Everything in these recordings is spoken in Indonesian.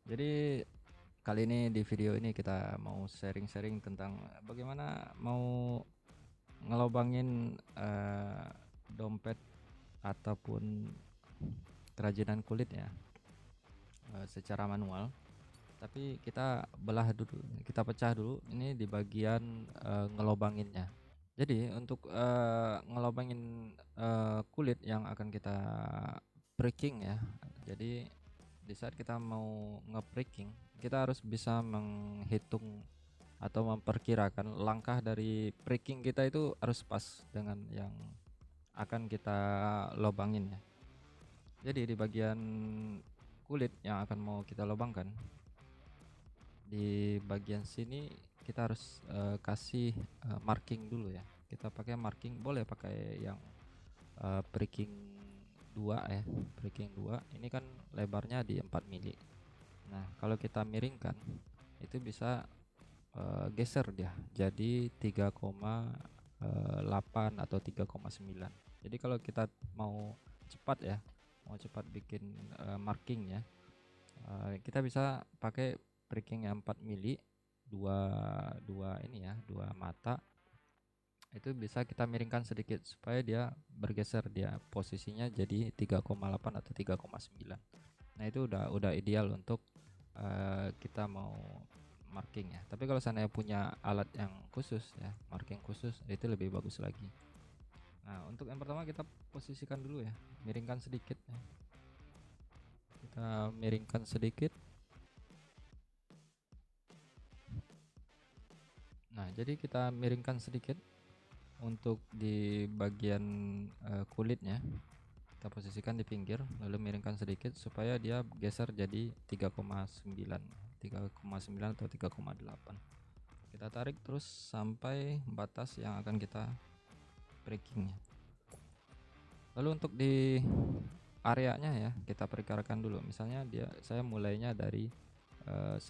Jadi kali ini di video ini kita mau sharing-sharing tentang bagaimana mau ngelobangin dompet ataupun kerajinan kulit ya, secara manual. Tapi kita belah dulu, kita pecah dulu ini di bagian ngelobanginnya. Jadi untuk ngelobangin kulit yang akan kita breaking ya. Jadi di saat kita mau nge-breaking, kita harus bisa menghitung atau memperkirakan langkah dari breaking kita itu harus pas dengan yang akan kita lobangin ya. Jadi di bagian kulit yang akan mau kita lobangkan, di bagian sini kita harus kasih marking dulu ya. Kita pakai marking, boleh pakai yang breaking 2 ya. Breaking 2 ini kan lebarnya di 4 mili. Nah, kalau kita miringkan itu bisa geser dia jadi 3,8 atau 3,9. Jadi kalau kita mau cepat ya, mau cepat bikin marking ya, kita bisa pakai breaking yang 4 mili, dua dua ini ya, dua mata. Itu bisa kita miringkan sedikit supaya dia bergeser, dia posisinya jadi 3,8 atau 3,9. Nah, itu udah ideal untuk kita mau marking ya. Tapi kalau seandainya punya alat yang khusus ya, marking khusus, itu lebih bagus lagi. Nah, untuk yang pertama kita posisikan dulu ya, miringkan sedikit ya. Kita miringkan sedikit. Nah, jadi kita miringkan sedikit untuk di bagian kulitnya. Kita posisikan di pinggir, lalu miringkan sedikit supaya dia geser jadi 3,9, 3,9 atau 3,8. Kita tarik terus sampai batas yang akan kita breakingnya. Lalu untuk di areanya ya, kita perkirakan dulu. Misalnya saya mulainya dari 1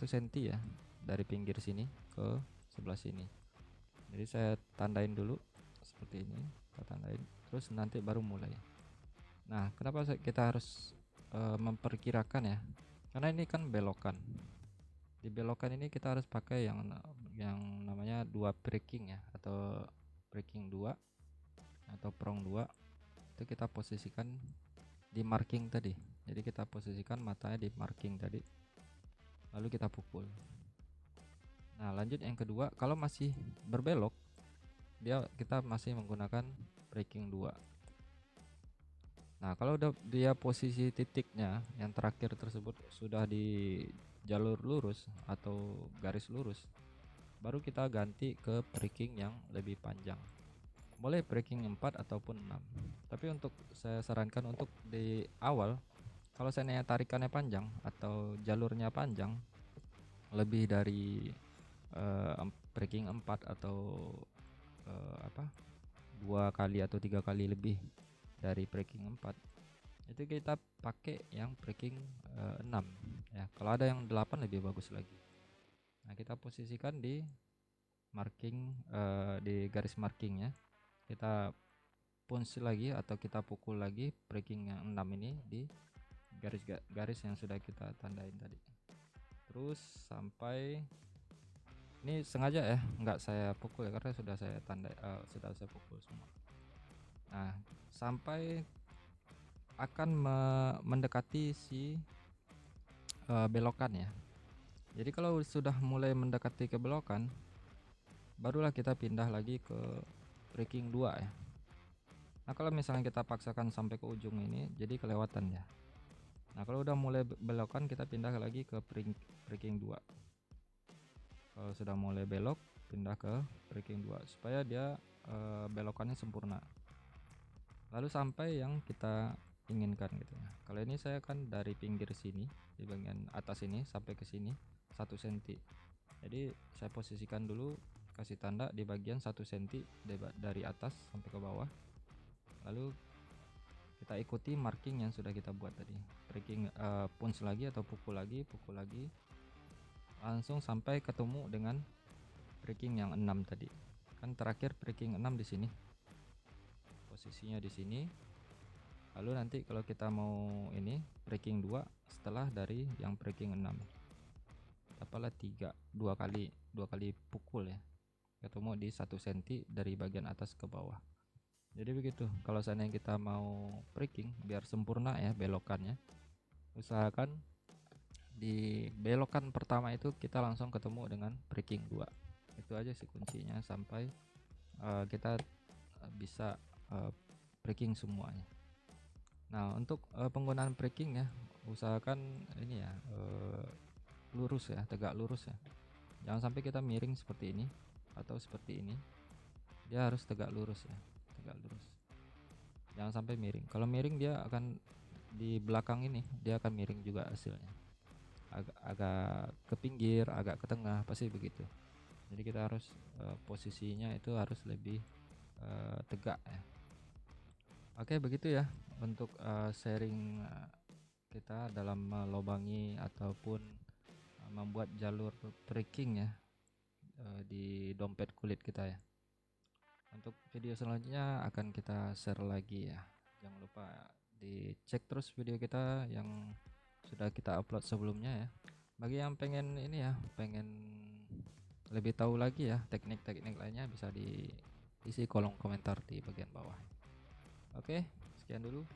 senti ya, dari pinggir sini ke sebelah sini. Jadi saya tandain dulu seperti ini, kita tandain terus nanti baru mulai. Nah, kenapa kita harus memperkirakan ya? Karena ini kan belokan. Di belokan ini kita harus pakai yang namanya dua breaking ya, atau breaking 2 atau prong 2. Itu kita posisikan di marking tadi. Jadi kita posisikan matanya di marking tadi. Lalu kita pukul. Nah, lanjut yang kedua, kalau masih berbelok, kita masih menggunakan breaking 2. Nah, kalau dia posisi titiknya yang terakhir tersebut sudah di jalur lurus atau garis lurus, baru kita ganti ke breaking yang lebih panjang. Boleh breaking 4 ataupun 6. Tapi untuk saya sarankan untuk di awal, kalau seandainya tarikannya panjang atau jalurnya panjang, lebih dari breaking 4 atau apa? 2 kali atau 3 kali lebih dari breaking 4, itu kita pakai yang breaking 6 ya. Kalau ada yang 8 lebih bagus lagi. Nah, kita posisikan di marking, di garis marking ya. Kita punch lagi atau kita pukul lagi breaking yang 6 ini di garis yang sudah kita tandain tadi. Terus sampai ini sengaja ya nggak saya pukul ya, karena sudah saya tanda, sudah saya pukul semua. Nah, sampai akan mendekati si belokan ya. Jadi kalau sudah mulai mendekati ke belokan, barulah kita pindah lagi ke breaking 2 ya. Nah, kalau misalnya kita paksakan sampai ke ujung ini, jadi kelewatan ya. Nah, kalau udah mulai belokan, kita pindah lagi ke breaking 2. Kalau sudah mulai belok, pindah ke breaking 2 supaya dia belokannya sempurna. Lalu sampai yang kita inginkan gitu ya. Kalau ini saya kan dari pinggir sini, di bagian atas ini sampai ke sini 1 senti. Jadi saya posisikan dulu, kasih tanda di bagian 1 senti dari atas sampai ke bawah. Lalu kita ikuti marking yang sudah kita buat tadi. Breaking punch lagi atau pukul lagi langsung sampai ketemu dengan breaking yang 6 tadi. Kan terakhir breaking 6 di sini. Posisinya di sini. Lalu nanti kalau kita mau ini breaking 2 setelah dari yang breaking 6, apalah 2 kali pukul ya, ketemu di 1 cm dari bagian atas ke bawah. Jadi begitu. Kalau seandainya kita mau breaking biar sempurna ya belokannya, usahakan di belokan pertama itu kita langsung ketemu dengan breaking 2. Itu aja sih kuncinya sampai kita bisa breaking semuanya. Nah, untuk penggunaan breaking ya, usahakan ini ya lurus ya, tegak lurus ya. Jangan sampai kita miring seperti ini atau seperti ini. Dia harus tegak lurus ya, tegak lurus. Jangan sampai miring. Kalau miring dia akan di belakang ini, dia akan miring juga hasilnya. Agak ke pinggir, agak ke tengah, pasti begitu. Jadi kita harus posisinya itu harus lebih tegak ya. Oke, begitu ya untuk sharing kita dalam melobangi ataupun membuat jalur breaking ya di dompet kulit kita ya. Untuk video selanjutnya akan kita share lagi ya. Jangan lupa dicek terus video kita yang sudah kita upload sebelumnya ya. Bagi yang pengen ini ya, pengen lebih tahu lagi ya teknik-teknik lainnya, bisa diisi kolom komentar di bagian bawah. Oke, sekian dulu.